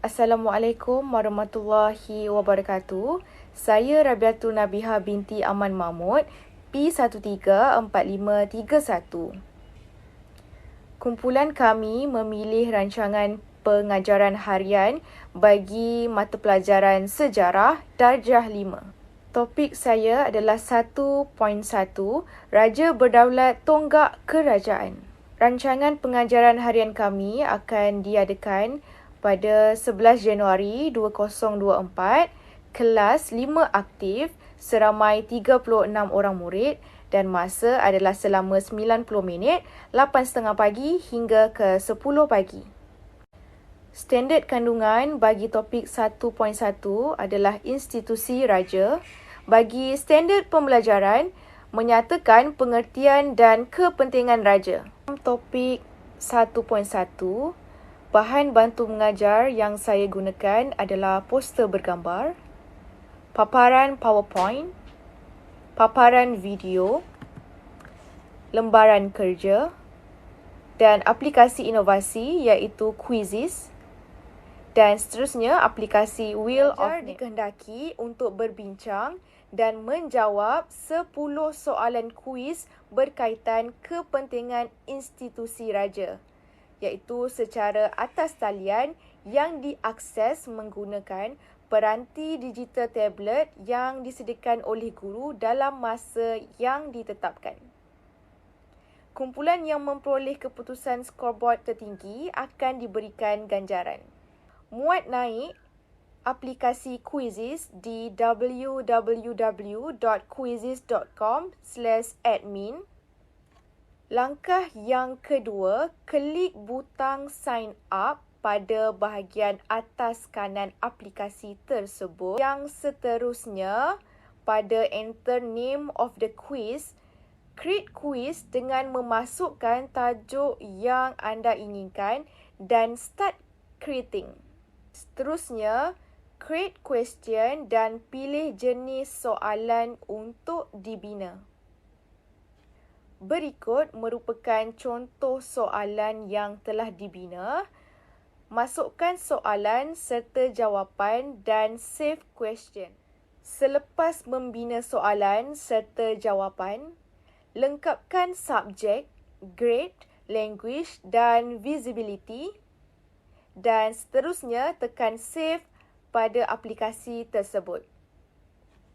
Assalamualaikum warahmatullahi wabarakatuh. Saya Rabiatul Nabiha binti Aman Mahmud, P134531. Kumpulan kami memilih rancangan pengajaran harian bagi mata pelajaran sejarah darjah 5. Topik saya adalah 1.1 Raja Berdaulat Tonggak Kerajaan. Rancangan pengajaran harian kami akan diadakan pada 11 Januari 2024, kelas 5 aktif seramai 36 orang murid dan masa adalah selama 90 minit, 8.30 pagi hingga ke 10 pagi. Standard kandungan bagi topik 1.1 adalah institusi raja. Bagi standard pembelajaran, menyatakan pengertian dan kepentingan raja. Topik 1.1, bahan bantu mengajar yang saya gunakan adalah poster bergambar, paparan PowerPoint, paparan video, lembaran kerja dan aplikasi inovasi iaitu Quizizz dan seterusnya aplikasi Wheel of Names. Dikehendaki untuk berbincang dan menjawab 10 soalan kuis berkaitan kepentingan institusi raja, iaitu secara atas talian yang diakses menggunakan peranti digital tablet yang disediakan oleh guru dalam masa yang ditetapkan. Kumpulan yang memperoleh keputusan scoreboard tertinggi akan diberikan ganjaran. Muat naik aplikasi Quizizz di www.quizizz.com/admin. Langkah yang kedua, klik butang sign up pada bahagian atas kanan aplikasi tersebut. Yang seterusnya, pada enter name of the quiz, create quiz dengan memasukkan tajuk yang anda inginkan dan start creating. Seterusnya, create question dan pilih jenis soalan untuk dibina. Berikut merupakan contoh soalan yang telah dibina. Masukkan soalan serta jawapan dan save question. Selepas membina soalan serta jawapan, lengkapkan subjek, grade, language dan visibility dan seterusnya tekan save pada aplikasi tersebut.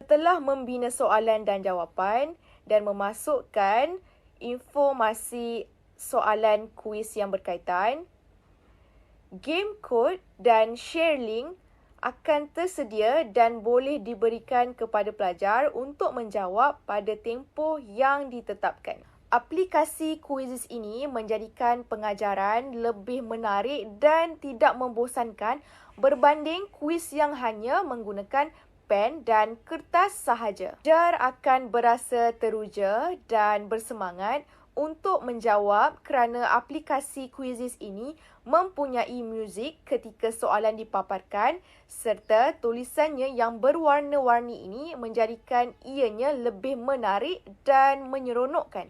Setelah membina soalan dan jawapan dan memasukkan informasi soalan kuis yang berkaitan, game code dan share link akan tersedia dan boleh diberikan kepada pelajar untuk menjawab pada tempoh yang ditetapkan. Aplikasi Quizizz ini menjadikan pengajaran lebih menarik dan tidak membosankan berbanding kuis yang hanya menggunakan pen dan kertas sahaja. Pelajar akan berasa teruja dan bersemangat untuk menjawab kerana aplikasi Quizizz ini mempunyai muzik ketika soalan dipaparkan serta tulisannya yang berwarna-warni ini menjadikan ianya lebih menarik dan menyeronokkan.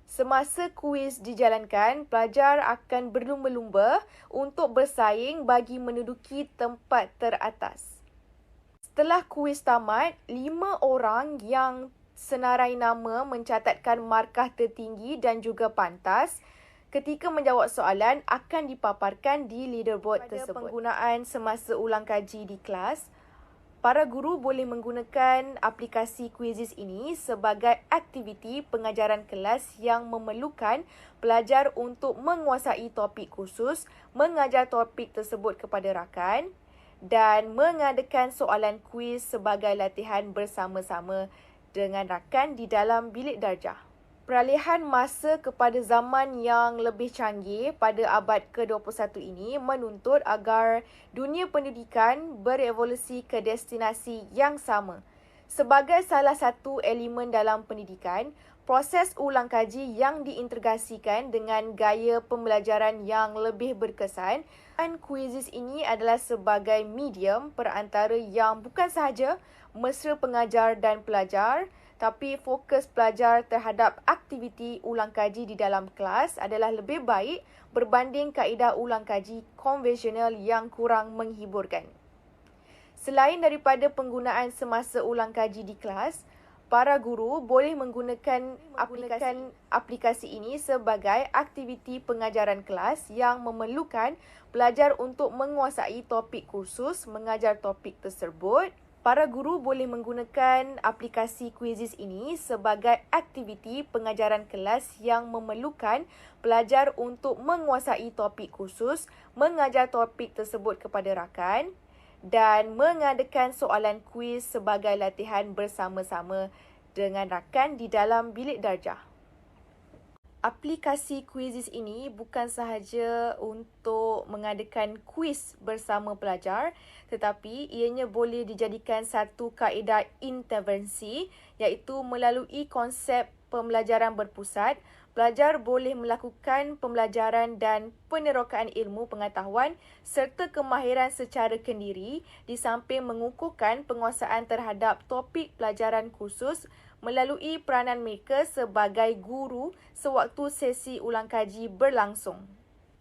Semasa kuis dijalankan, pelajar akan berlumba-lumba untuk bersaing bagi menduduki tempat teratas. Setelah kuis tamat, 5 orang yang senarai nama mencatatkan markah tertinggi dan juga pantas ketika menjawab soalan akan dipaparkan di leaderboard tersebut. Pada penggunaan semasa ulang kaji di kelas, para guru boleh menggunakan aplikasi Quizizz ini sebagai aktiviti pengajaran kelas yang memerlukan pelajar untuk menguasai topik khusus, mengajar topik tersebut kepada rakan dan mengadakan soalan kuis sebagai latihan bersama-sama dengan rakan di dalam bilik darjah. Peralihan masa kepada zaman yang lebih canggih pada abad ke-21 ini menuntut agar dunia pendidikan berevolusi ke destinasi yang sama. Sebagai salah satu elemen dalam pendidikan, proses ulang kaji yang diintegrasikan dengan gaya pembelajaran yang lebih berkesan dan Quizizz ini adalah sebagai medium perantara yang bukan sahaja mesra pengajar dan pelajar tapi fokus pelajar terhadap aktiviti ulang kaji di dalam kelas adalah lebih baik berbanding kaedah ulang kaji konvensional yang kurang menghiburkan. Selain daripada penggunaan semasa ulang kaji di kelas, para guru boleh menggunakan aplikasi ini sebagai aktiviti pengajaran kelas yang memerlukan pelajar untuk menguasai topik kursus mengajar topik tersebut. Para guru boleh menggunakan aplikasi Quizizz ini sebagai aktiviti pengajaran kelas yang memerlukan pelajar untuk menguasai topik kursus mengajar topik tersebut kepada rakan dan mengadakan soalan kuis sebagai latihan bersama-sama dengan rakan di dalam bilik darjah. Aplikasi Quizizz ini bukan sahaja untuk mengadakan kuis bersama pelajar, tetapi ianya boleh dijadikan satu kaedah intervensi, iaitu melalui konsep pembelajaran berpusat, pelajar boleh melakukan pembelajaran dan penerokaan ilmu pengetahuan serta kemahiran secara kendiri di samping mengukuhkan penguasaan terhadap topik pelajaran kursus melalui peranan mereka sebagai guru sewaktu sesi ulang kaji berlangsung.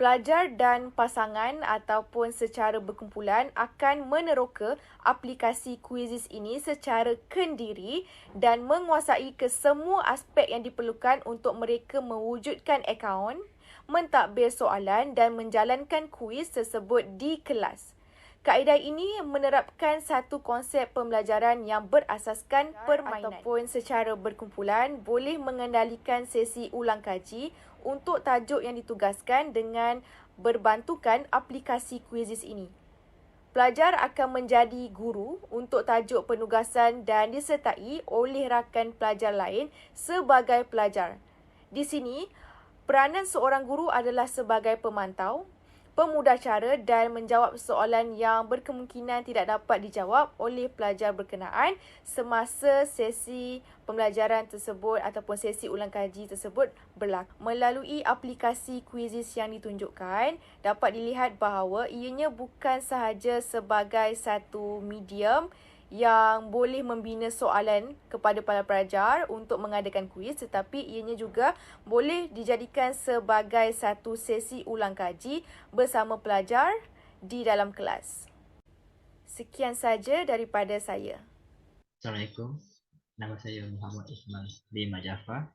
Pelajar dan pasangan ataupun secara berkumpulan akan meneroka aplikasi Quizizz ini secara kendiri dan menguasai kesemua aspek yang diperlukan untuk mereka mewujudkan akaun, mentadbir soalan dan menjalankan kuis tersebut di kelas. Kaedah ini menerapkan satu konsep pembelajaran yang berasaskan permainan ataupun secara berkumpulan boleh mengendalikan sesi ulang kaji untuk tajuk yang ditugaskan dengan berbantukan aplikasi Quizizz ini. Pelajar akan menjadi guru untuk tajuk penugasan dan disertai oleh rakan pelajar lain sebagai pelajar. Di sini, peranan seorang guru adalah sebagai pemantau, pemudacara dan menjawab soalan yang berkemungkinan tidak dapat dijawab oleh pelajar berkenaan semasa sesi pembelajaran tersebut ataupun sesi ulang kaji tersebut berlaku. Melalui aplikasi Quizizz yang ditunjukkan, dapat dilihat bahawa ianya bukan sahaja sebagai satu medium yang boleh membina soalan kepada para pelajar untuk mengadakan kuis, tetapi ianya juga boleh dijadikan sebagai satu sesi ulang kaji bersama pelajar di dalam kelas. Sekian saja daripada saya. Assalamualaikum. Nama saya Muhammad Ismail bin Jafar.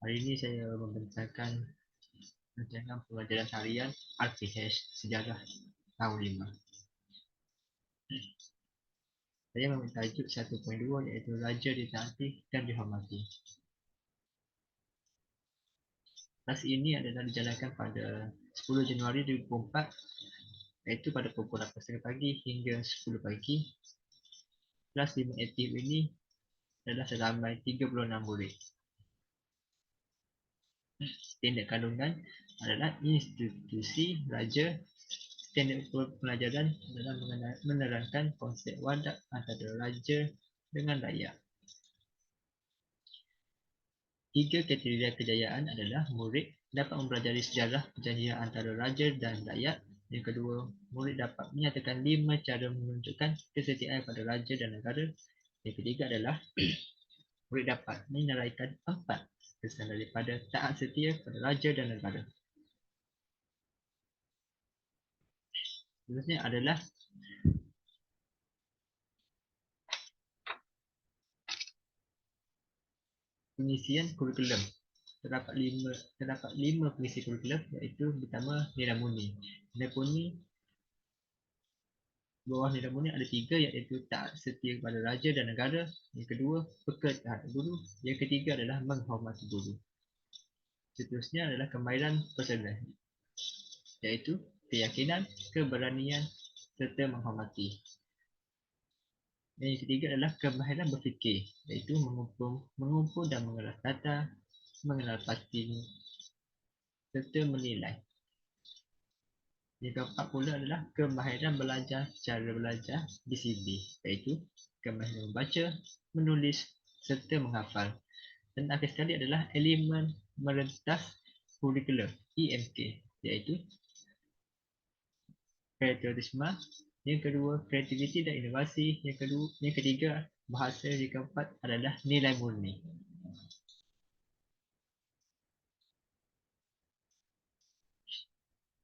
Hari ini saya membentangkan rancangan pelajaran harian RPH Sejarah tahun 5. Saya mengambil tajuk 1.2 iaitu Raja ditaati dan dihormati. Kelas ini adalah dijalankan pada 10 Januari 2004 iaitu pada pukul 8.30 pagi hingga 10 pagi. Kelas 5 aktif ini adalah seramai 36 murid. Standard kandungan adalah institusi raja. Standard pelajaran adalah menerangkan konsep wadah antara raja dengan rakyat. 3 kriteria kejayaan adalah murid dapat mempelajari sejarah perjanjian antara raja dan rakyat. Yang kedua, murid dapat menyatakan 5 cara menunjukkan kesetiaan pada raja dan negara. Yang ketiga adalah murid dapat menyenaraikan 4 kesan daripada taat setia pada raja dan negara. Seterusnya adalah pengisian kurikulum. Terdapat 5 pengisi kurikulum iaitu pertama nilai murni. Nilai murni bawah nilai murni ada 3 iaitu taat setia kepada raja dan negara. Yang kedua, peka terhadap guru. Yang ketiga adalah menghormati guru. Seterusnya adalah kemahiran personal iaitu keyakinan, keberanian serta menghormati. Dan yang ketiga adalah kemahiran berfikir iaitu mengumpul dan mengelas data, mengenal pasti serta menilai. Yang keempat pula adalah kemahiran belajar secara belajar disiplin iaitu kemahiran membaca, menulis serta menghafal. Dan akhir sekali adalah elemen merentas kurikulum EMK iaitu kreativitas, yang kedua kreativiti dan inovasi, yang ketiga bahasa yang keempat adalah nilai murni.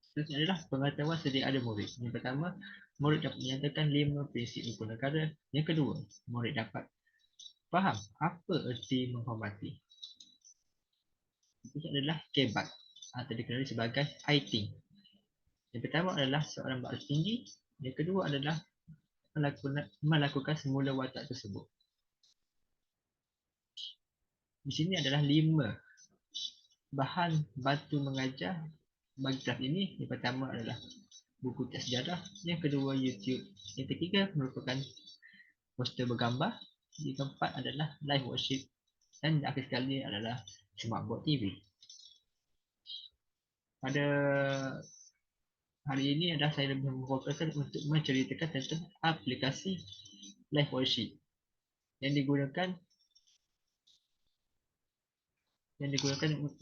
Seterusnya adalah pengetahuan sedia ada murid. Yang pertama, murid dapat menyatakan 5 prinsip hukum negara. Yang kedua, murid dapat faham apa erti menghormati. Itu adalah kebat atau dikenali sebagai IT. Yang pertama adalah seorang berarti tinggi. Yang kedua adalah melakukan semula watak tersebut. Di sini adalah 5 bahan bantu mengajar bagi kelas ini. Yang pertama adalah buku teks sejarah. Yang kedua YouTube. Yang ketiga merupakan poster bergambar. Yang keempat adalah live worship. Dan akhir sekali adalah smartboard TV. Pada hari ini adalah saya lebih memfokuskan untuk menceritakan tentang aplikasi live worship yang digunakan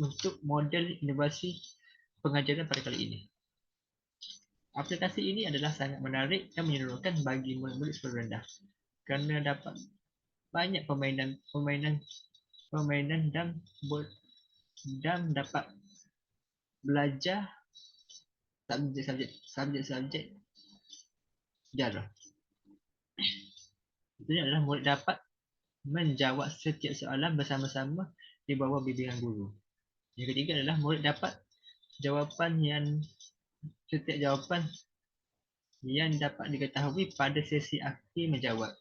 untuk model inovasi pengajaran pada kali ini. Aplikasi ini adalah sangat menarik dan menyeronokkan bagi murid-murid sekolah rendah kerana dapat banyak permainan dan dapat belajar subjek-subjek sejarah. Itu adalah murid dapat menjawab setiap soalan bersama-sama di bawah bimbingan guru. Yang ketiga adalah murid dapat setiap jawapan yang dapat diketahui pada sesi akhir menjawab.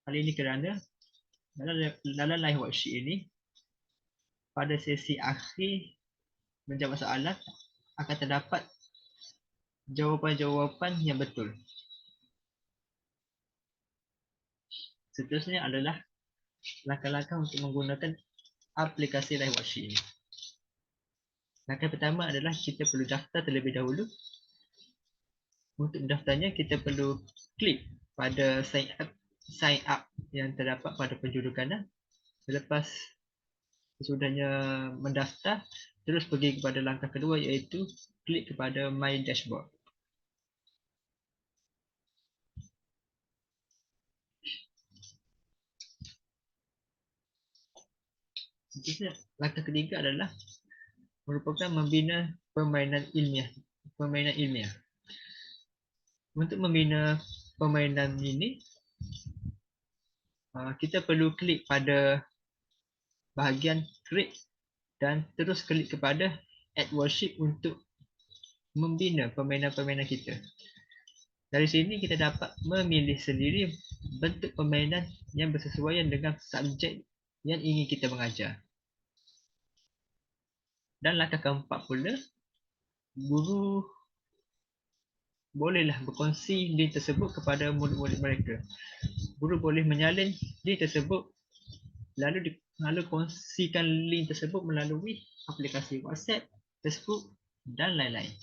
Hal ini kerana dalam live worksheet ini, pada sesi akhir menjawab soalan akan terdapat jawapan-jawapan yang betul. Seterusnya adalah langkah-langkah untuk menggunakan aplikasi live worksheet ini. Langkah pertama adalah kita perlu daftar terlebih dahulu. Untuk mendaftarnya, kita perlu klik pada sign up yang terdapat pada penjuru kanan. Selepas sesudahnya mendaftar, terus pergi kepada langkah kedua iaitu klik kepada My Dashboard. Seterusnya, langkah ketiga adalah merupakan membina permainan ilmiah. Untuk membina permainan ini, kita perlu klik pada bahagian create dan terus klik kepada add worship untuk membina permainan-permainan kita. Dari sini kita dapat memilih sendiri bentuk permainan yang bersesuaian dengan subjek yang ingin kita mengajar. Dan langkah keempat pula, guru bolehlah berkongsi link tersebut kepada murid-murid mereka. Guru boleh menyalin link tersebut lalu kongsikan link tersebut melalui aplikasi WhatsApp, Facebook dan lain-lain.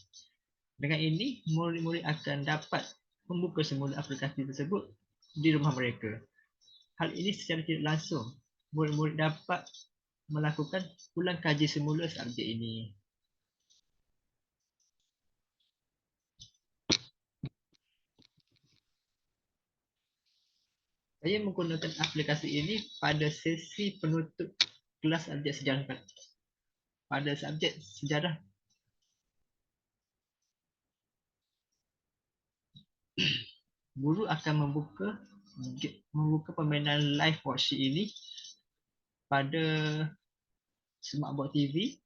Dengan ini, murid-murid akan dapat membuka semula aplikasi tersebut di rumah mereka. Hal ini secara tidak langsung, murid-murid dapat melakukan ulang kaji semula subjek ini. Saya menggunakan aplikasi ini pada sesi penutup kelas subjek sejarah. Pada subjek sejarah, guru akan membuka permainan live worksheet ini pada smartboard TV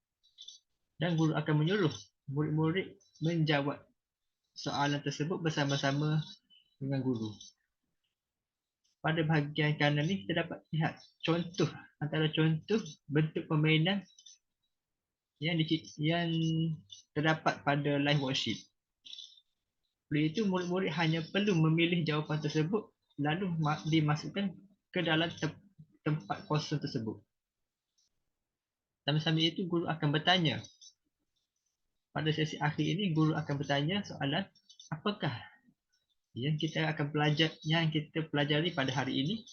dan guru akan menyuruh murid-murid menjawab soalan tersebut bersama-sama dengan guru. Pada bahagian kanan ni kita dapat lihat antara contoh bentuk permainan yang terdapat pada live worksheet. Oleh itu, murid-murid hanya perlu memilih jawapan tersebut lalu dimasukkan ke dalam tempat kosong tersebut. Sambil-sambil itu, guru akan bertanya. Pada sesi akhir ini, guru akan bertanya soalan, apakah yang kita pelajari pada hari ini?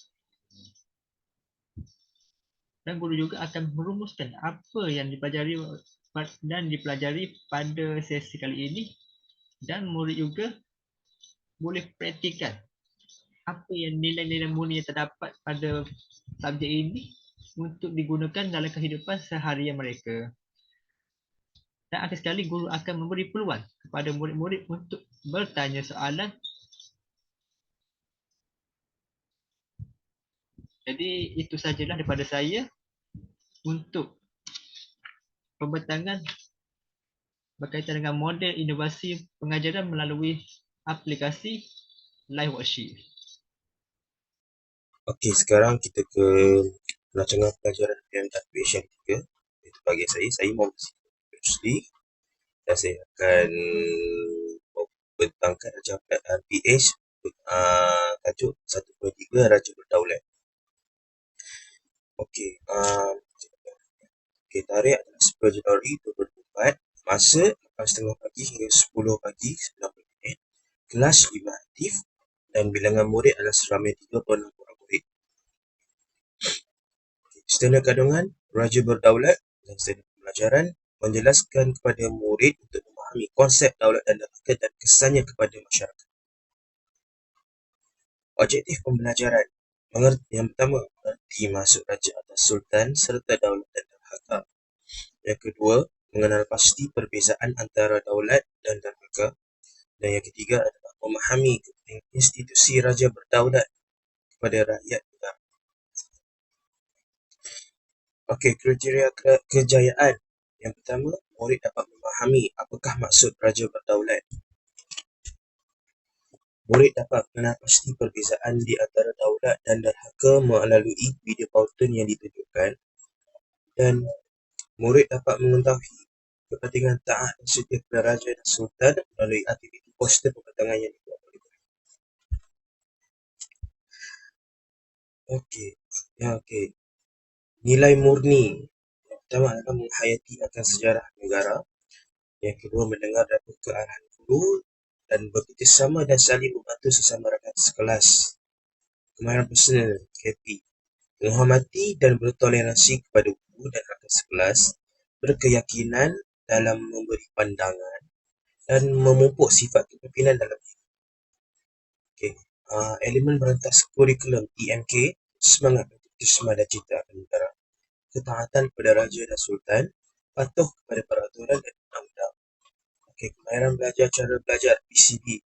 Dan guru juga akan merumuskan apa yang dipelajari pada sesi kali ini, dan murid juga boleh praktikkan apa yang nilai-nilai murni yang terdapat pada subjek ini untuk digunakan dalam kehidupan seharian mereka. Dan akhir sekali guru akan memberi peluang kepada murid-murid untuk bertanya soalan. Jadi itu sajalah daripada saya untuk pembentangan berkaitan dengan model inovasi pengajaran melalui aplikasi live worksheet. Okey, sekarang kita ke rancangan pelajaran PMWH yang ketiga. Itu bagi saya Muhammad Rusli dan saya akan membentangkan rancangan PH tajuk 1.3 Raja Berdaulat. Okey, tarikh adalah 10 Januari 2024, masa 8.30 pagi hingga 10 pagi 90 minit, kelas 5 aktif dan bilangan murid adalah seramai 36 orang murid. Setengah kandungan Raja Berdaulat dan setengah pembelajaran menjelaskan kepada murid untuk memahami konsep daulat dan negara dan kesannya kepada masyarakat. Objektif pembelajaran yang pertama, mengerti maksud Raja atau Sultan serta daulat dan derhaka. Yang kedua, mengenal pasti perbezaan antara daulat dan derhaka. Dan yang ketiga adalah memahami institusi Raja Berdaulat kepada rakyat negara. Okey, kriteria kejayaan. Yang pertama, murid dapat memahami apakah maksud Raja Berdaulat. Murid dapat mengenal pasti perbezaan di antara daulat dan derhaka melalui video pautan yang ditunjukkan. Dan murid dapat mengetahui kepentingan taat dan setia kepada Raja dan Sultan melalui aktiviti poster pembentangan yang dibuat oleh murid. Okey. Nilai murni. Yang pertama adalah menghayati akan sejarah negara. Yang kedua, mendengar dan kearahan guru dan bekerjasama dan saling membantu sesama rakan sekelas. Kemahiran personal, KP. Menghormati dan bertoleransi kepada guru dan rakan sekelas. Berkeyakinan dalam memberi pandangan dan memupuk sifat kepimpinan dalam diri. Elemen berantas kurikulum EMK, semangat patriotisme dan cinta akan negara. Ketaatan kepada Raja dan Sultan, patuh kepada peraturan dan undang-undang. Kemahiran belajar cara belajar PCB,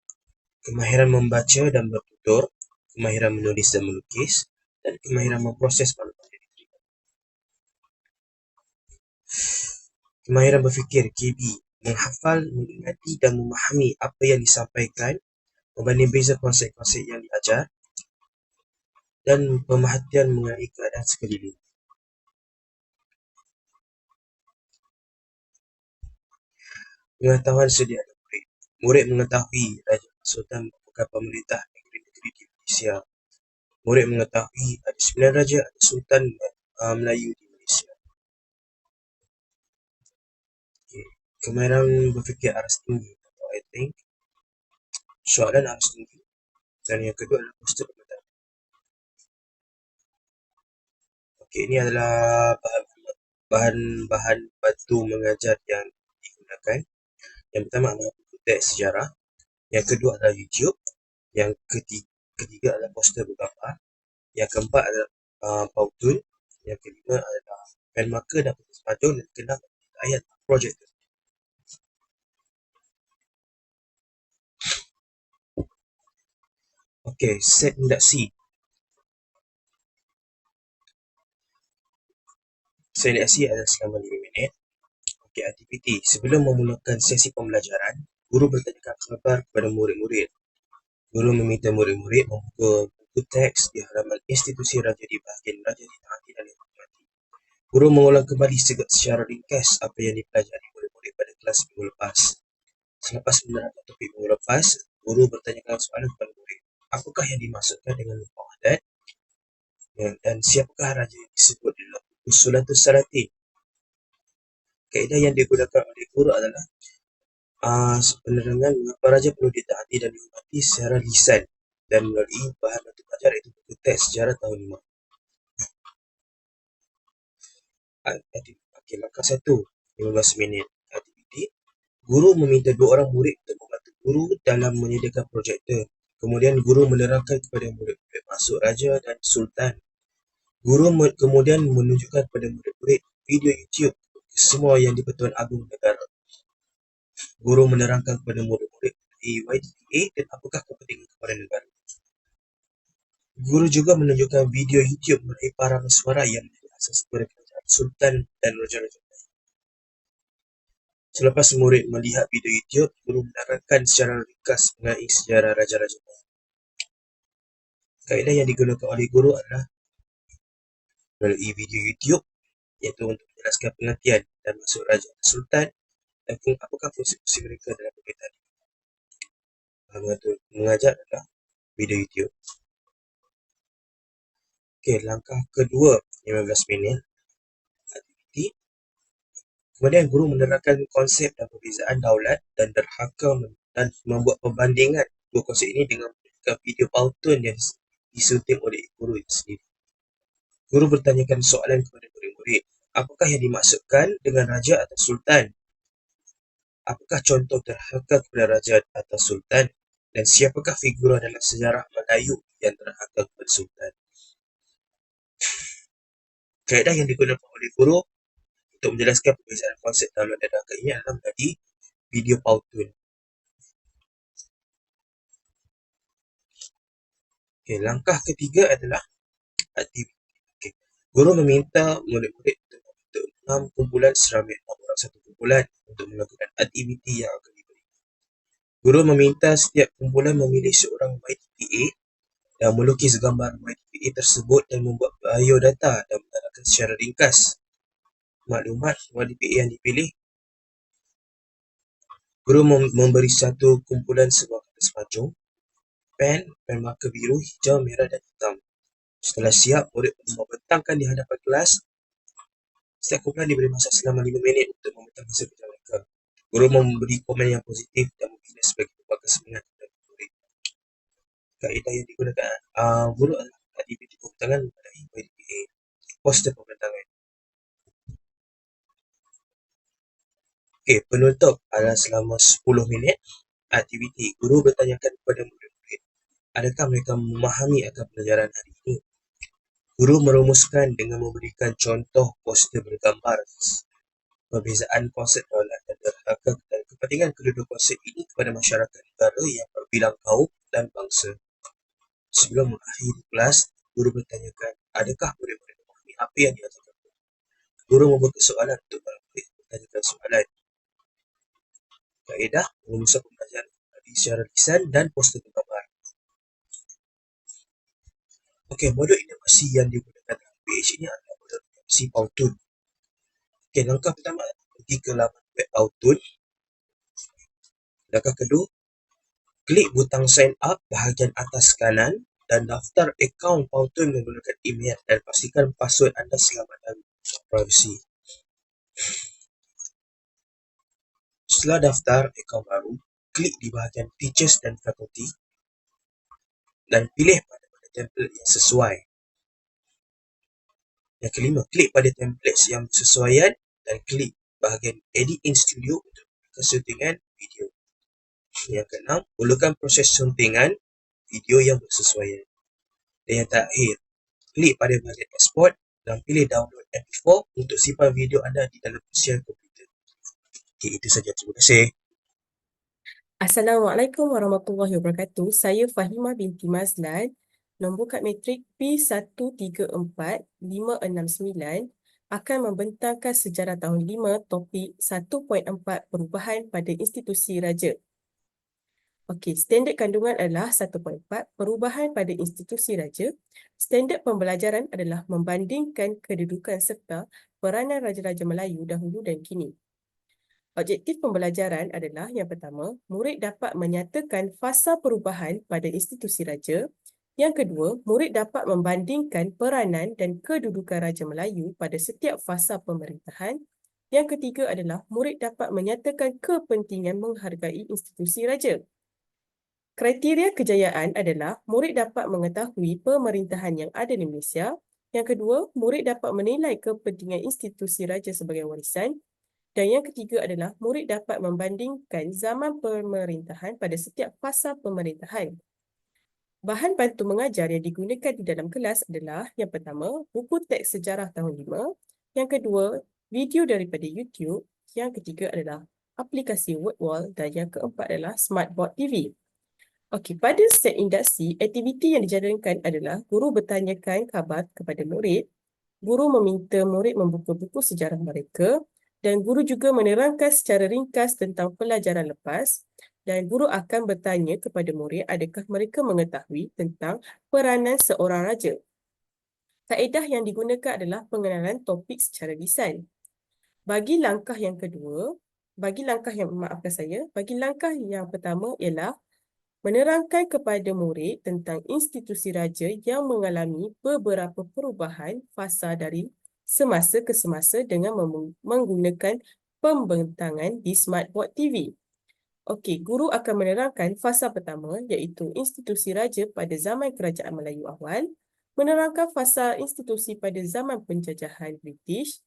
kemahiran membaca dan bertutur, kemahiran menulis dan melukis, dan kemahiran memproses maklumat yang diterima. Kemahiran berfikir KB, menghafal, mengingati dan memahami apa yang disampaikan, membanding beza konsep-konsep yang diajar, dan pemerhatian mengenai keadaan sekeliling. Pengetahuan sedia ada murid. Murid mengetahui Raja Sultan merupakan pemerintah negeri-negeri di Malaysia. Murid mengetahui ada 9 Raja atau Sultan Melayu di Malaysia. Kemahiran berfikir aras tinggi atau I think. Soalan aras tinggi. Dan yang kedua adalah poster pembentangan. Ini adalah bahan batu mengajar yang digunakan. Yang pertama adalah buku teks sejarah. Yang kedua adalah YouTube. Yang ketiga adalah poster bergambar. Yang keempat adalah pautun. Yang kelima adalah pen marker dan kertas pajung dan kenal ayat projek. Set induksi. Set induksi adalah selama 5 minit. Aktiviti. Sebelum memulakan sesi pembelajaran, guru bertanyakan khabar kepada murid-murid. Guru meminta murid-murid membuka buku teks di halaman institusi Raja di bahagian Raja ditaati dan dihormati. Guru mengulang kembali secara ringkas apa yang dipelajari murid-murid pada kelas minggu lepas. Selepas menerangkan topik minggu lepas, guru bertanyakan soalan kepada murid. Apakah yang dimaksudkan dengan lupa adat? Dan siapakah Raja yang disebut dalam buku Sulatus Salatin? Kaedah yang digunakan oleh guru adalah penerangan mengapa Raja perlu ditaati dan dihormati secara lisan dan melalui bahan batu belajar iaitu buku teks sejarah tahun 5. Langkah 1, 15 minit aktiviti. Guru meminta 2 orang murid untuk membantu guru dalam menyediakan projektor Kemudian guru menerangkan kepada murid-murid maksud raja dan sultan. Guru kemudian menunjukkan kepada murid-murid video YouTube semua yang di Pertuan Agong Negara. Guru menerangkan kepada murid-murid YDPA dan apakah kepentingan kepada negara. Guru juga menunjukkan video YouTube mengenai para mesyuarat yang menjadi asas kepada kerajaan sultan dan raja-raja. Selepas murid melihat video YouTube, guru menerangkan secara ringkas mengenai sejarah raja-raja. Kaedah yang digunakan oleh guru adalah melalui video YouTube, iaitu untuk menjelaskan pengertian dan maksud raja dan sultan dan apakah fungsi-fungsi mereka dalam pemerintahan. Mengajar adalah video YouTube. Okey, langkah kedua 15 minit aktiviti. Kemudian guru menerangkan konsep dan perbezaan daulat dan derhaka dan membuat perbandingan dua konsep ini dengan video pautun yang disunting oleh guru itu sendiri. Guru bertanyakan soalan kepada murid-murid. Apakah yang dimaksudkan dengan raja atau sultan? Apakah contoh derhaka kepada raja atau sultan? Dan siapakah figura dalam sejarah Melayu yang derhaka kepada sultan? Kaedah yang digunakan oleh guru untuk menjelaskan perbezaan konsep daulat dan derhaka ini adalah menjadi video pautun. Okay, langkah ketiga adalah aktiviti. Okay. Guru meminta murid-murid untuk membentuk 6 kumpulan seramai 6 orang satu kumpulan untuk melakukan aktiviti yang akan diberi. Guru meminta setiap kumpulan memilih seorang YDPA dan melukis gambar YDPA tersebut dan membuat biodata dan menandakan secara ringkas maklumat YDPA yang dipilih. Guru memberi satu kumpulan sebuah kertas pancung, pen marker biru, hijau, merah dan hitam. Setelah siap, murid membentangkan di hadapan kelas. Setiap kumpulan diberi masa selama 5 minit untuk membentang hasil kerja mereka. Guru memberi komen yang positif dan membina sebagai pelbagai semangat kepada murid. Kaedah yang digunakan guru adalah aktiviti pembentangan mengenai YDPA, poster pembentangan. Okey, penutup adalah selama 10 minit aktiviti. Guru bertanyakan kepada murid-murid, adakah mereka memahami akan pelajaran hari ini? Guru merumuskan dengan memberikan contoh poster bergambar perbezaan konsep daulat dan derhaka dan kepentingan kedua konsep ini kepada masyarakat negara yang berbilang kaum dan bangsa. Sebelum mengakhiri kelas, guru bertanyakan, adakah murid-murid memahami apa yang diajarkan? Guru membuka soalan untuk para murid bertanyakan soalan. Kaedah perumusan pembelajaran secara lisan dan poster bergambar. Okey, modul inovasi yang digunakan dalam PH ini adalah modul inovasi pautun. Okey, langkah pertama pergi ke laman web pautun. Langkah kedua, klik butang sign up bahagian atas kanan dan daftar akaun pautun menggunakan email dan pastikan password anda selamat dan privasi. Setelah daftar akaun baru, klik di bahagian Teachers dan Faculty dan pilih pada template yang sesuai. Yang kelima, klik pada template yang bersesuaian dan klik bahagian Edit in Studio untuk kesuntingan video. Yang keenam, mulakan proses suntingan video yang bersesuaian. Dan yang terakhir, klik pada bahagian Export dan pilih Download MP4 untuk simpan video anda di dalam persiapan komputer. Okey, itu saja. Terima kasih. Assalamualaikum warahmatullahi wabarakatuh. Saya Fahimah binti Mazlan, nombor kad matrik P134569 akan membentangkan sejarah tahun 5 topik 1.4 perubahan pada institusi raja. Okey, standard kandungan adalah 1.4 perubahan pada institusi raja. Standard pembelajaran adalah membandingkan kedudukan serta peranan raja-raja Melayu dahulu dan kini. Objektif pembelajaran adalah yang pertama, murid dapat menyatakan fasa perubahan pada institusi raja. Yang kedua, murid dapat membandingkan peranan dan kedudukan Raja Melayu pada setiap fasa pemerintahan. Yang ketiga adalah murid dapat menyatakan kepentingan menghargai institusi raja. Kriteria kejayaan adalah murid dapat mengetahui pemerintahan yang ada di Malaysia. Yang kedua, murid dapat menilai kepentingan institusi raja sebagai warisan. Dan yang ketiga adalah murid dapat membandingkan zaman pemerintahan pada setiap fasa pemerintahan. Bahan bantu mengajar yang digunakan di dalam kelas adalah yang pertama, buku teks sejarah tahun 5, yang kedua, video daripada YouTube, yang ketiga adalah aplikasi WordWall dan yang keempat adalah Smartboard TV. Okey, pada set induksi, aktiviti yang dijalankan adalah guru bertanyakan khabar kepada murid, guru meminta murid membuka buku sejarah mereka dan guru juga menerangkan secara ringkas tentang pelajaran lepas dan guru akan bertanya kepada murid adakah mereka mengetahui tentang peranan seorang raja. Kaedah yang digunakan adalah pengenalan topik secara lisan. Bagi langkah yang pertama ialah menerangkan kepada murid tentang institusi raja yang mengalami beberapa perubahan fasa dari semasa ke semasa dengan menggunakan pembentangan di Smartboard TV. Okey, guru akan menerangkan fasa pertama iaitu institusi raja pada zaman Kerajaan Melayu awal, menerangkan fasa institusi pada zaman penjajahan British,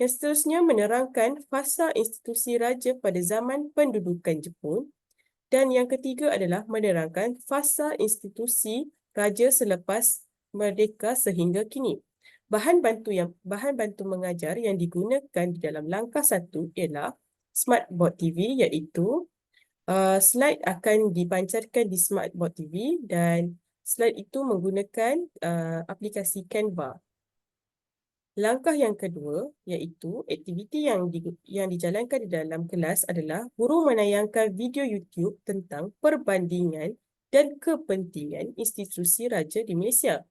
yang seterusnya menerangkan fasa institusi raja pada zaman pendudukan Jepun, dan yang ketiga adalah menerangkan fasa institusi raja selepas merdeka sehingga kini. Bahan bantu mengajar yang digunakan di dalam langkah 1 ialah Smartboard TV iaitu slide akan dipancarkan di Smartboard TV dan slide itu menggunakan aplikasi Canva. Langkah yang kedua iaitu aktiviti yang dijalankan di dalam kelas adalah guru menayangkan video YouTube tentang perbandingan dan kepentingan institusi raja di Malaysia.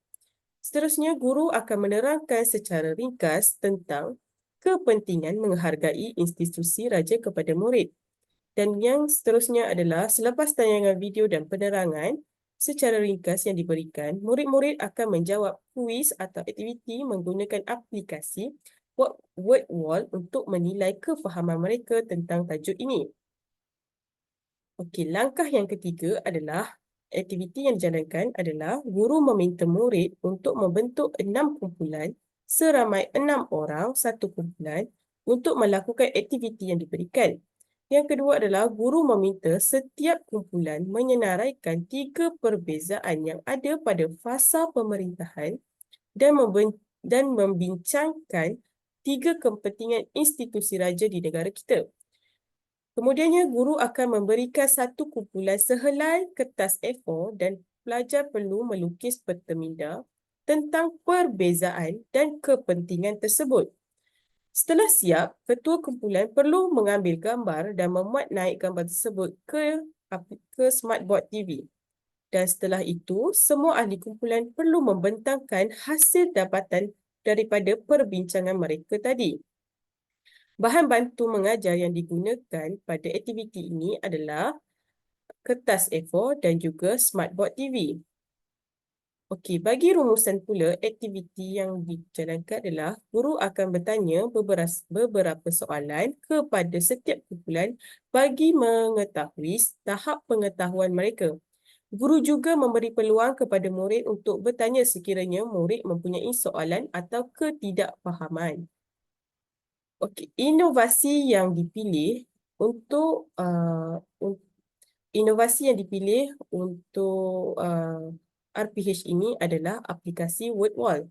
Seterusnya, guru akan menerangkan secara ringkas tentang kepentingan menghargai institusi raja kepada murid. Dan yang seterusnya adalah selepas tayangan video dan penerangan secara ringkas yang diberikan, murid-murid akan menjawab kuis atau aktiviti menggunakan aplikasi WordWall untuk menilai kefahaman mereka tentang tajuk ini. Okey, langkah yang ketiga adalah aktiviti yang dijalankan adalah guru meminta murid untuk membentuk 6 kumpulan seramai 6 orang satu kumpulan untuk melakukan aktiviti yang diberikan. Yang kedua adalah guru meminta setiap kumpulan menyenaraikan 3 perbezaan yang ada pada fasa pemerintahan dan membincangkan 3 kepentingan institusi raja di negara kita. Kemudiannya, guru akan memberikan satu kumpulan sehelai kertas A4 dan pelajar perlu melukis peta minda tentang perbezaan dan kepentingan tersebut. Setelah siap, ketua kumpulan perlu mengambil gambar dan memuat naik gambar tersebut ke Smartboard TV. Dan setelah itu, semua ahli kumpulan perlu membentangkan hasil dapatan daripada perbincangan mereka tadi. Bahan bantu mengajar yang digunakan pada aktiviti ini adalah kertas A4 dan juga Smartboard TV. Okey, bagi rumusan pula, aktiviti yang dijalankan adalah guru akan bertanya beberapa soalan kepada setiap kumpulan bagi mengetahui tahap pengetahuan mereka. Guru juga memberi peluang kepada murid untuk bertanya sekiranya murid mempunyai soalan atau ketidakfahaman. Okey, inovasi yang dipilih untuk RPH ini adalah aplikasi WordWall.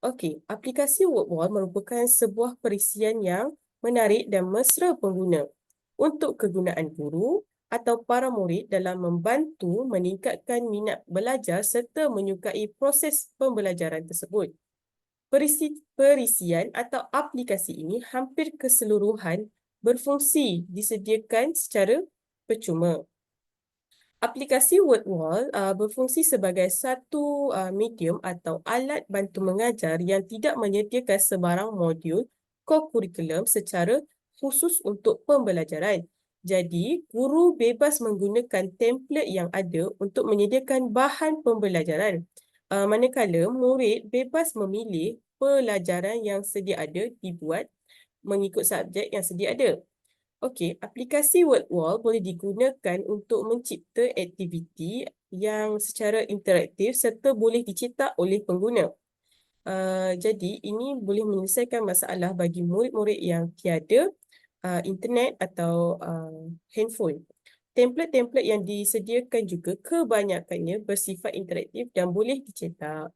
Okey, aplikasi WordWall merupakan sebuah perisian yang menarik dan mesra pengguna untuk kegunaan guru atau para murid dalam membantu meningkatkan minat belajar serta menyukai proses pembelajaran tersebut. Perisian atau aplikasi ini hampir keseluruhan berfungsi disediakan secara percuma. Aplikasi WordWall berfungsi sebagai satu medium atau alat bantu mengajar yang tidak menyediakan sebarang modul co-curriculum secara khusus untuk pembelajaran. Jadi, guru bebas menggunakan template yang ada untuk menyediakan bahan pembelajaran. Manakala murid bebas memilih pelajaran yang sedia ada dibuat mengikut subjek yang sedia ada. Okey, aplikasi WordWall boleh digunakan untuk mencipta aktiviti yang secara interaktif serta boleh dicetak oleh pengguna. Jadi, ini boleh menyelesaikan masalah bagi murid-murid yang tiada internet atau handphone. template-template yang disediakan juga kebanyakannya bersifat interaktif dan boleh dicetak.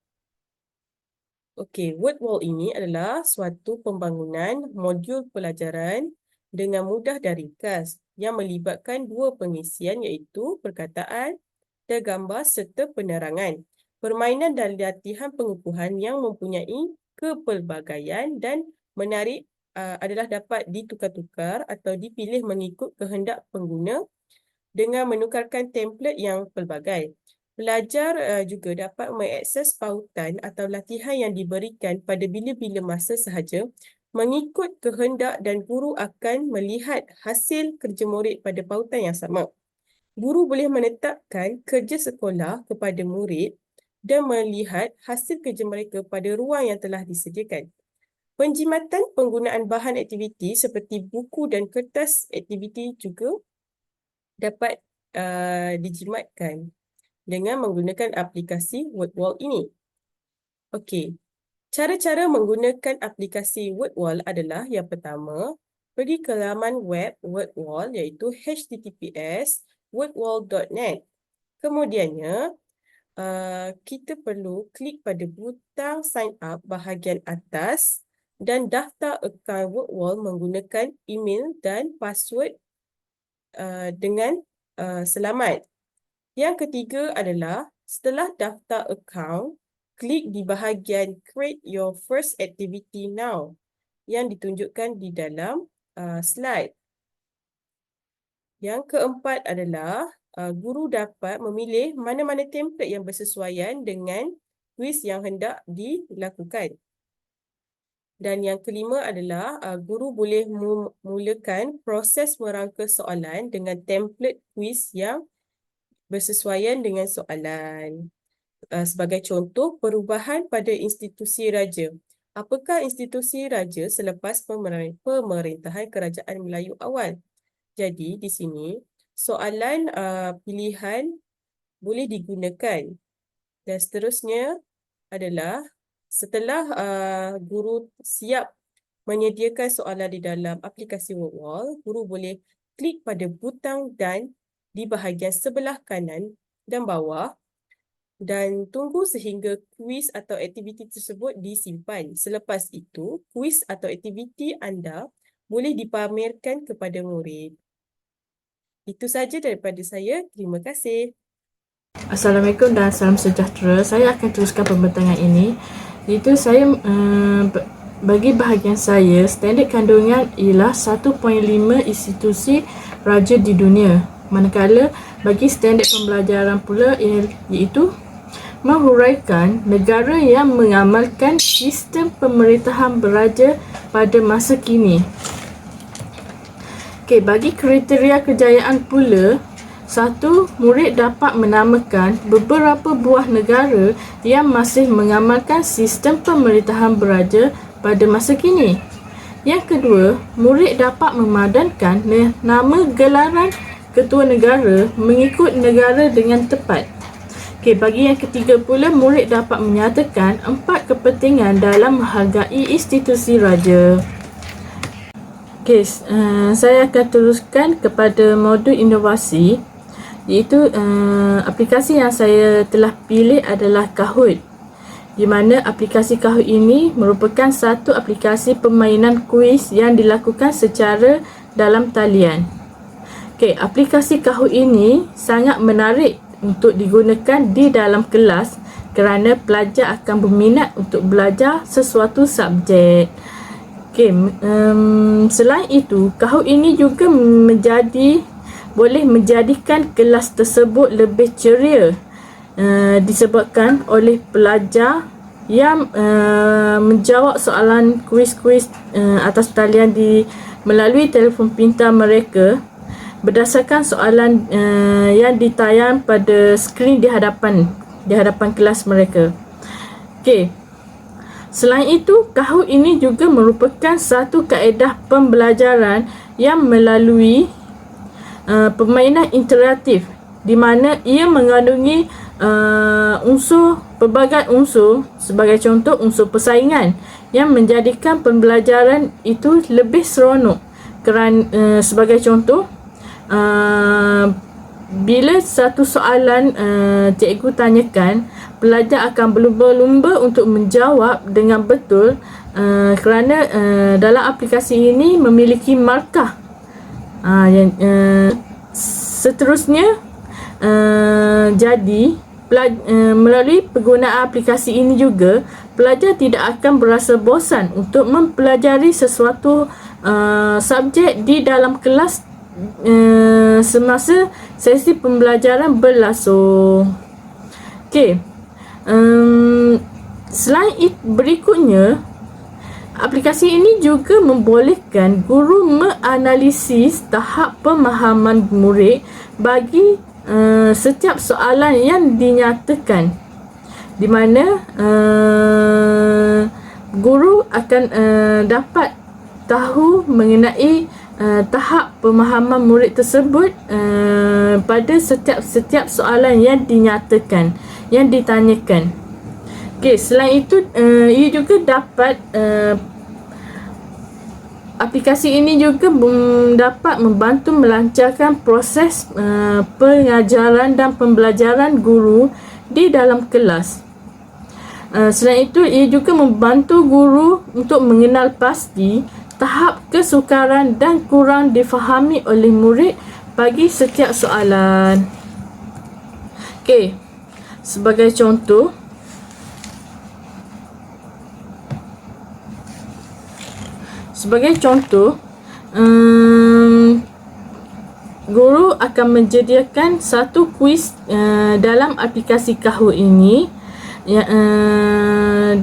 Okey, word wall ini adalah suatu pembangunan modul pelajaran dengan mudah dan ringkas yang melibatkan dua pengisian iaitu perkataan dan gambar serta penerangan. Permainan dan latihan pengukuhan yang mempunyai kepelbagaian dan menarik adalah dapat ditukar-tukar atau dipilih mengikut kehendak pengguna dengan menukarkan template yang pelbagai. Pelajar juga dapat mengakses pautan atau latihan yang diberikan pada bila-bila masa sahaja mengikut kehendak dan guru akan melihat hasil kerja murid pada pautan yang sama. Guru boleh menetapkan kerja sekolah kepada murid dan melihat hasil kerja mereka pada ruang yang telah disediakan. Penjimatan penggunaan bahan aktiviti seperti buku dan kertas aktiviti juga dapat dijimatkan dengan menggunakan aplikasi WordWall ini. Okey, cara-cara menggunakan aplikasi WordWall adalah yang pertama, pergi ke laman web WordWall iaitu https://wordwall.net. Kemudiannya, kita perlu klik pada butang sign up bahagian atas dan daftar akaun WordWall menggunakan email dan password dengan selamat. Yang ketiga adalah setelah daftar akaun, klik di bahagian Create Your First Activity Now yang ditunjukkan di dalam slide. Yang keempat adalah guru dapat memilih mana-mana template yang bersesuaian dengan kuis yang hendak dilakukan. Dan yang kelima adalah guru boleh memulakan proses merangka soalan dengan template kuis yang bersesuaian dengan soalan. Sebagai contoh, perubahan pada institusi raja. Apakah institusi raja selepas pemerintahan Kerajaan Melayu awal? Jadi, di sini soalan pilihan boleh digunakan. Dan seterusnya adalah setelah guru siap menyediakan soalan di dalam aplikasi WordWall, guru boleh klik pada butang dan di bahagian sebelah kanan dan bawah dan tunggu sehingga kuis atau aktiviti tersebut disimpan. Selepas itu, kuis atau aktiviti anda boleh dipamerkan kepada murid. Itu saja daripada saya. Terima kasih. Assalamualaikum dan salam sejahtera. Saya akan teruskan pembentangan ini. Iaitu saya bagi bahagian saya, standard kandungan ialah 1.5 institusi raja di dunia. Manakala bagi standard pembelajaran pula iaitu menghuraikan negara yang mengamalkan sistem pemerintahan beraja pada masa kini. Okey, bagi kriteria kejayaan pula, satu, murid dapat menamakan beberapa buah negara yang masih mengamalkan sistem pemerintahan beraja pada masa kini. Yang kedua, murid dapat memadankan nama gelaran ketua negara mengikut negara dengan tepat. Okey, bagi yang ketiga pula, murid dapat menyatakan 4 kepentingan dalam menghargai institusi raja. Okey, saya akan teruskan kepada modul inovasi, iaitu aplikasi yang saya telah pilih adalah Kahoot, di mana aplikasi Kahoot ini merupakan satu aplikasi permainan kuis yang dilakukan secara dalam talian. Okey, aplikasi Kahoot ini sangat menarik untuk digunakan di dalam kelas kerana pelajar akan berminat untuk belajar sesuatu subjek. Okey, selain itu, Kahoot ini juga boleh menjadikan kelas tersebut lebih ceria disebabkan oleh pelajar yang menjawab soalan kuis-kuis atas talian melalui telefon pintar mereka berdasarkan soalan yang ditayang pada skrin di hadapan kelas mereka. Okey. Selain itu, Kahoot ini juga merupakan satu kaedah pembelajaran yang melalui permainan interaktif di mana ia mengandungi pelbagai unsur, sebagai contoh unsur persaingan yang menjadikan pembelajaran itu lebih seronok. Kerana sebagai contoh bila satu soalan cikgu tanyakan, pelajar akan berlumba-lumba untuk menjawab dengan betul kerana dalam aplikasi ini memiliki markah. Seterusnya, jadi melalui penggunaan aplikasi ini juga, pelajar tidak akan berasa bosan untuk mempelajari sesuatu subjek di dalam kelas semasa sesi pembelajaran berlangsung. Okey. Selain itu, berikutnya, aplikasi ini juga membolehkan guru menganalisis tahap pemahaman murid bagi setiap soalan yang dinyatakan, di mana guru akan dapat tahu mengenai tahap pemahaman murid tersebut pada setiap soalan yang dinyatakan, yang ditanyakan. Okey, selain itu ia juga dapat aplikasi ini juga dapat membantu melancarkan proses pengajaran dan pembelajaran guru di dalam kelas. Selain itu, ia juga membantu guru untuk mengenal pasti tahap kesukaran dan kurang difahami oleh murid bagi setiap soalan. Okey, sebagai contoh, guru akan menyediakan satu kuis dalam aplikasi Kahoot ini,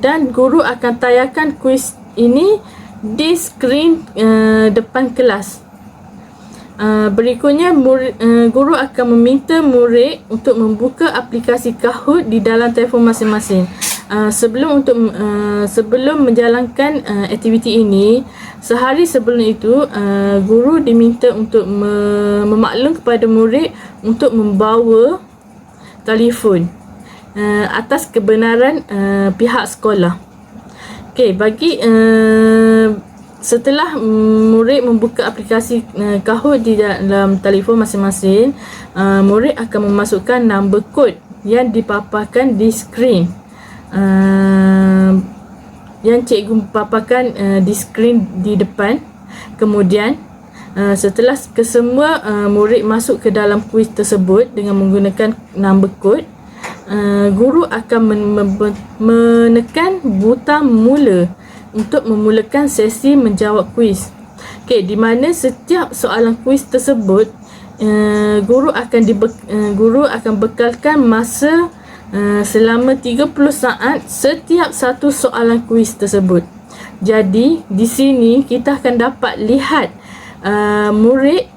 dan guru akan tayarkan kuis ini di skrin depan kelas. Berikutnya, guru akan meminta murid untuk membuka aplikasi Kahoot di dalam telefon masing-masing. Sebelum menjalankan aktiviti ini, sehari sebelum itu, guru diminta untuk memaklum kepada murid untuk membawa telefon atas kebenaran pihak sekolah. Okey, setelah murid membuka aplikasi Kahoot di dalam telefon masing-masing, murid akan memasukkan nombor kod yang dipaparkan di skrin, yang cikgu paparkan di skrin di depan. Kemudian setelah kesemua murid masuk ke dalam kuis tersebut dengan menggunakan nombor kod, guru akan menekan butang mula untuk memulakan sesi menjawab kuis. Okey, di mana setiap soalan kuis tersebut guru akan bekalkan masa selama 30 saat setiap satu soalan kuis tersebut. Jadi di sini kita akan dapat lihat murid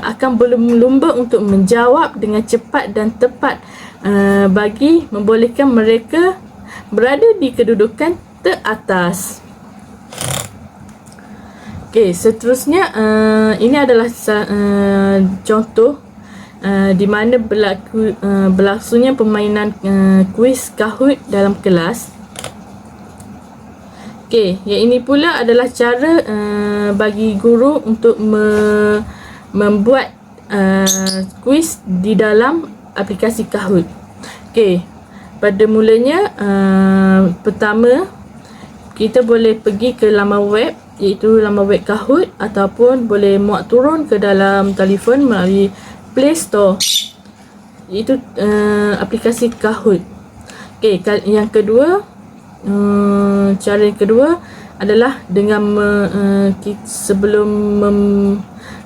akan berlumba untuk menjawab dengan cepat dan tepat, bagi membolehkan mereka berada di kedudukan teratas. Okey, seterusnya ini adalah contoh di mana berlangsungnya permainan kuis Kahoot dalam kelas. Okey, yang ini pula adalah cara bagi guru untuk membuat kuis di dalam aplikasi Kahoot. Okey, pada mulanya, pertama kita boleh pergi ke laman web, iaitu laman web Kahoot, ataupun boleh muat turun ke dalam telefon melalui Play Store, iaitu aplikasi Kahoot. Okey, yang kedua, cara yang kedua adalah dengan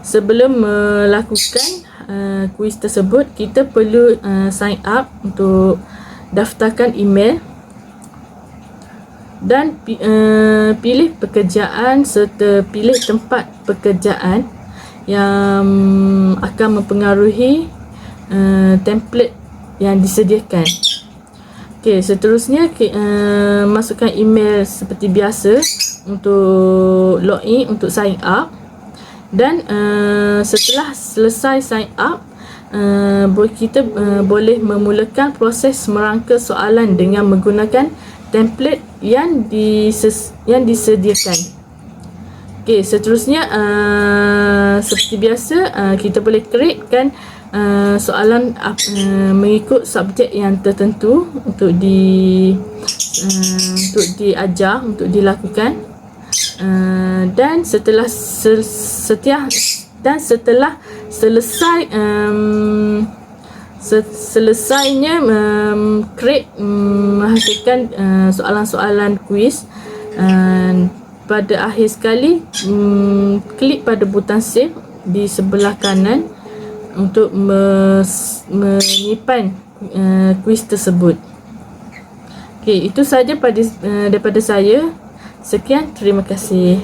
sebelum melakukan kuis tersebut, kita perlu sign up untuk daftarkan email dan pilih pekerjaan serta pilih tempat pekerjaan yang akan mempengaruhi template yang disediakan. Okey, seterusnya masukkan email seperti biasa untuk login, untuk sign up. Dan setelah selesai sign up, kita boleh memulakan proses merangka soalan dengan menggunakan template yang disediakan. Okey, seterusnya seperti biasa kita boleh createkan soalan mengikut subjek yang tertentu untuk diajar, untuk dilakukan. Dan setelah selesainya create menghasilkan soalan-soalan kuis, pada akhir sekali klik pada butang save di sebelah kanan untuk menyimpan kuis tersebut. Okey, itu saja daripada saya. Sekian, terima kasih.